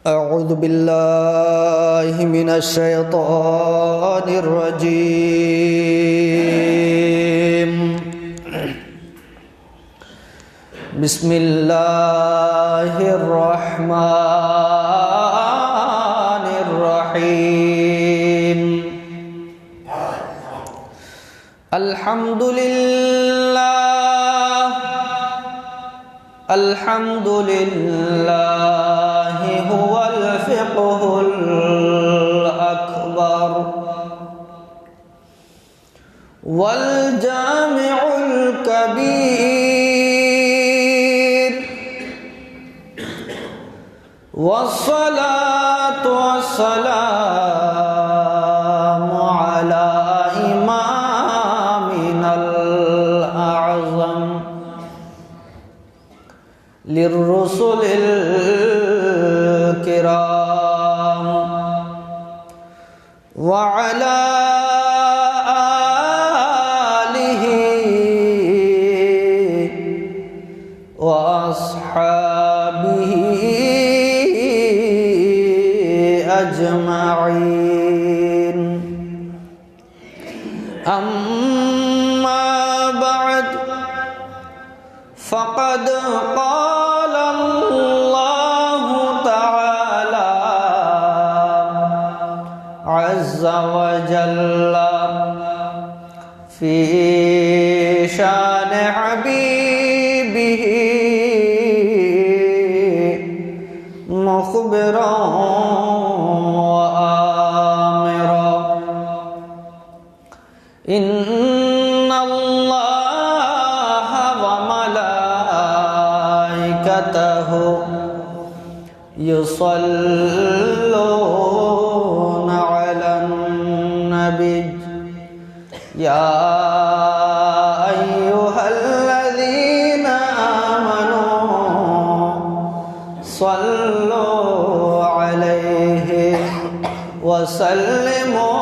أعوذ بالله من الشيطان الرجيم. بسم الله الرحمن الرحيم. الحمد لله هو الفقه الأكبر والجامع الكبير، والصلاة والسلام على إمامنا الأعظم للرسل الكرام وعلى آله وأصحابه أجمعين. أما بعد، فقد قال الله تعالى عز وجل في شان حبيبه مخبرا وآمرا: إن الله وملائكته يصلون على النبي يا أيها الذين آمنوا صلوا عليه وسلموا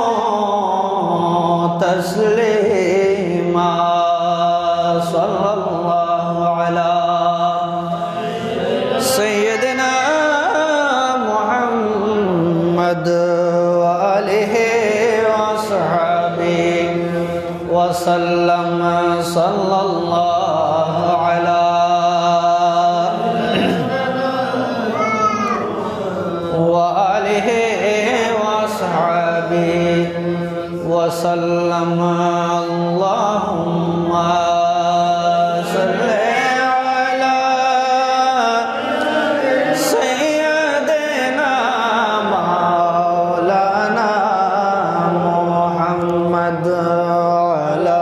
تسليما. صلى الله على سيدنا محمد وآله وصحبه وسلم. صلى الله على وآله وصحبه وسلم. اللهم صل على سيدنا مولانا محمد وعلى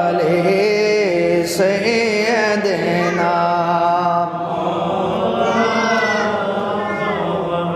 آله سيدنا.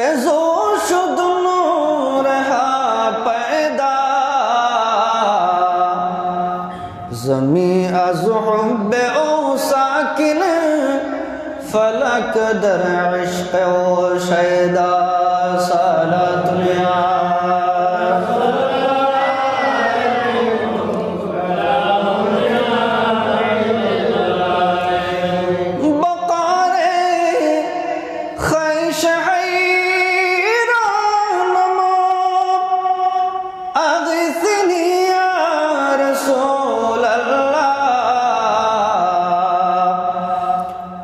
کہ زو شد نور پیدا زمین از حب او ساکن فلک در عشق او شیدا صلاة یا